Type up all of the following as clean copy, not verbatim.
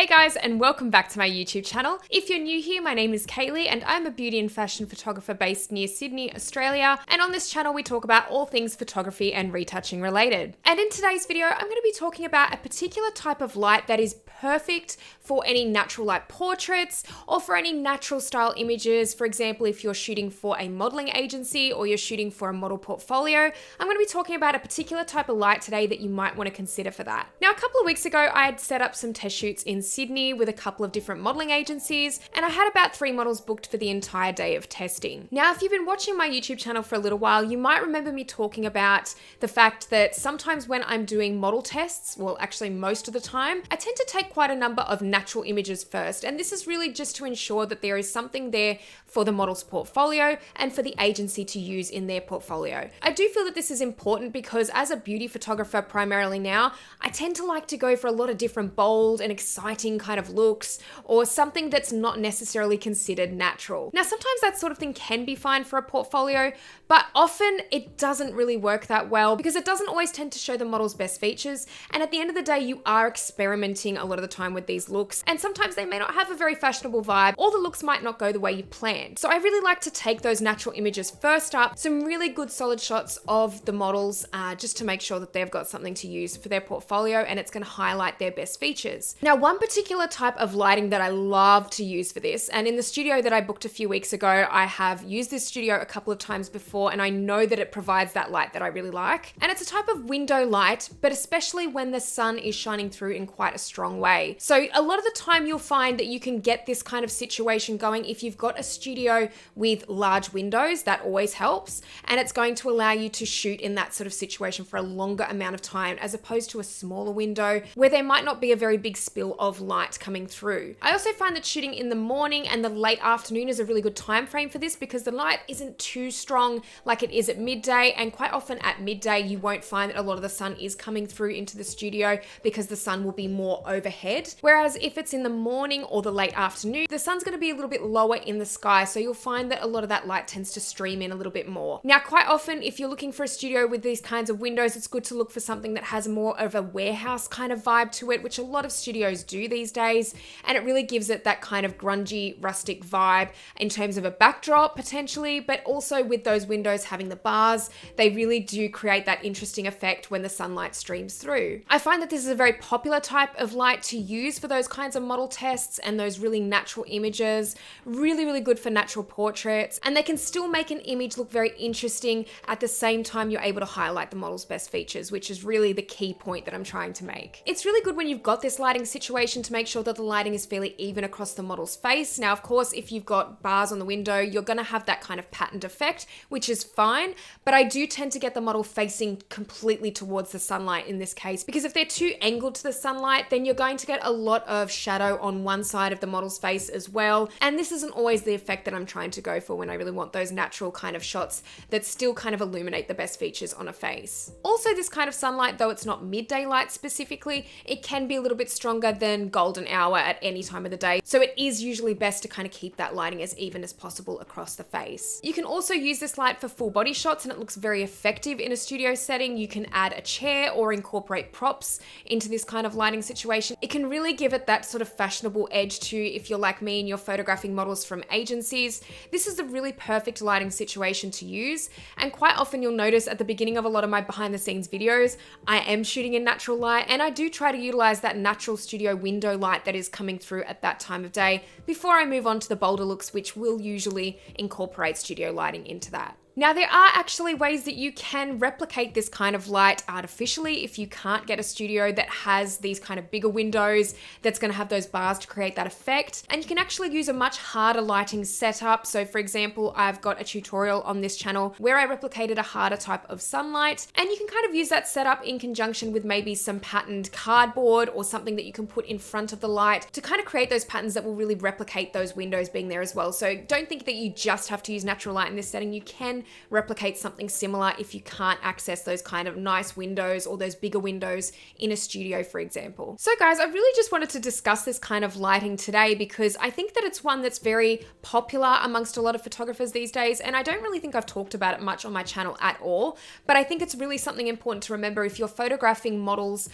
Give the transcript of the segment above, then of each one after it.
Hey guys, and welcome back to my YouTube channel. If you're new here, my name is Kaylee and I'm a beauty and fashion photographer based near Sydney, Australia. And on this channel, we talk about all things photography and retouching related. And in today's video, I'm going to be talking about a particular type of light that is perfect for any natural light portraits or for any natural style images. For example, if you're shooting for a modeling agency or you're shooting for a model portfolio, I'm going to be talking about a particular type of light today that you might want to consider for that. Now, a couple of weeks ago, I had set up some test shoots in Sydney with a couple of different modeling agencies, and I had about 3 models booked for the entire day of testing. Now, if you've been watching my YouTube channel for a little while, you might remember me talking about the fact that sometimes when I'm doing model tests, well, actually most of the time, I tend to take quite a number of natural images first, and this is really just to ensure that there is something there for the model's portfolio and for the agency to use in their portfolio. I do feel that this is important because as a beauty photographer primarily now, I tend to like to go for a lot of different bold and exciting kind of looks or something that's not necessarily considered natural. Now, sometimes that sort of thing can be fine for a portfolio, but often it doesn't really work that well because it doesn't always tend to show the model's best features. And at the end of the day, you are experimenting a lot of the time with these looks, and sometimes they may not have a very fashionable vibe or the looks might not go the way you planned. So I really like to take those natural images first up, some really good solid shots of the models just to make sure that they've got something to use for their portfolio and it's going to highlight their best features. Now, one particular type of lighting that I love to use for this, and in the studio that I booked a few weeks ago, I have used this studio a couple of times before and I know that it provides that light that I really like. And it's a type of window light, but especially when the sun is shining through in quite a strong way. So a lot of the time you'll find that you can get this kind of situation going if you've got a studio with large windows. That always helps, and it's going to allow you to shoot in that sort of situation for a longer amount of time as opposed to a smaller window where there might not be a very big spill of light coming through. I also find that shooting in the morning and the late afternoon is a really good time frame for this because the light isn't too strong like it is at midday, and quite often at midday you won't find that a lot of the sun is coming through into the studio because the sun will be more overhead. Whereas if it's in the morning or the late afternoon, the sun's going to be a little bit lower in the sky, so you'll find that a lot of that light tends to stream in a little bit more. Now, quite often if you're looking for a studio with these kinds of windows, it's good to look for something that has more of a warehouse kind of vibe to it, which a lot of studios do these days, and it really gives it that kind of grungy, rustic vibe in terms of a backdrop potentially, but also with those windows having the bars, they really do create that interesting effect when the sunlight streams through. I find that this is a very popular type of light to use for those kinds of model tests and those really natural images, really good for natural portraits, and they can still make an image look very interesting at the same time you're able to highlight the model's best features, which is really the key point that I'm trying to make. It's really good when you've got this lighting situation to make sure that the lighting is fairly even across the model's face. Now, of course, if you've got bars on the window, you're going to have that kind of patterned effect, which is fine, but I do tend to get the model facing completely towards the sunlight in this case, because if they're too angled to the sunlight, then you're going to get a lot of shadow on one side of the model's face as well, and this isn't always the effect that I'm trying to go for when I really want those natural kind of shots that still kind of illuminate the best features on a face. Also, this kind of sunlight, though it's not midday light specifically, it can be a little bit stronger than golden hour at any time of the day, so it is usually best to kind of keep that lighting as even as possible across the face. You can also use this light for full body shots and it looks very effective in a studio setting. You can add a chair or incorporate props into this kind of lighting situation. It can really give it that sort of fashionable edge to if you're like me and you're photographing models from agencies. This is a really perfect lighting situation to use, and quite often you'll notice at the beginning of a lot of my behind the scenes videos, I am shooting in natural light and I do try to utilize that natural studio window light that is coming through at that time of day before I move on to the bolder looks, which will usually incorporate studio lighting into that. Now, there are actually ways that you can replicate this kind of light artificially if you can't get a studio that has these kind of bigger windows that's going to have those bars to create that effect. And you can actually use a much harder lighting setup. So for example, I've got a tutorial on this channel where I replicated a harder type of sunlight, and you can kind of use that setup in conjunction with maybe some patterned cardboard or something that you can put in front of the light to kind of create those patterns that will really replicate those windows being there as well. So don't think that you just have to use natural light in this setting. You can can replicate something similar if you can't access those kind of nice windows or those bigger windows in a studio, for example. So guys, I really just wanted to discuss this kind of lighting today because I think that it's one that's very popular amongst a lot of photographers these days, and I don't really think I've talked about it much on my channel at all, but I think it's really something important to remember if you're photographing models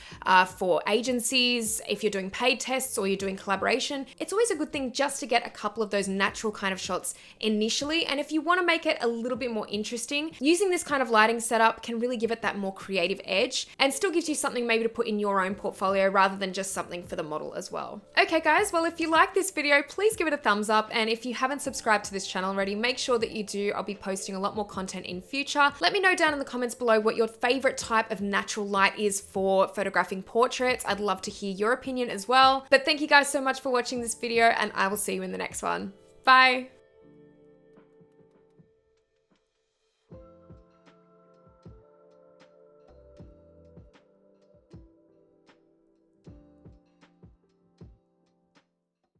for agencies, if you're doing paid tests or you're doing collaboration. It's always a good thing just to get a couple of those natural kind of shots initially, and if you want to make it a little bit more interesting, using this kind of lighting setup can really give it that more creative edge and still gives you something maybe to put in your own portfolio rather than just something for the model as well. Okay guys, well if you like this video, please give it a thumbs up, and if you haven't subscribed to this channel already, make sure that you do. I'll be posting a lot more content in future. Let me know down in the comments below what your favorite type of natural light is for photographing portraits. I'd love to hear your opinion as well. But thank you guys so much for watching this video, and I will see you in the next one. Bye.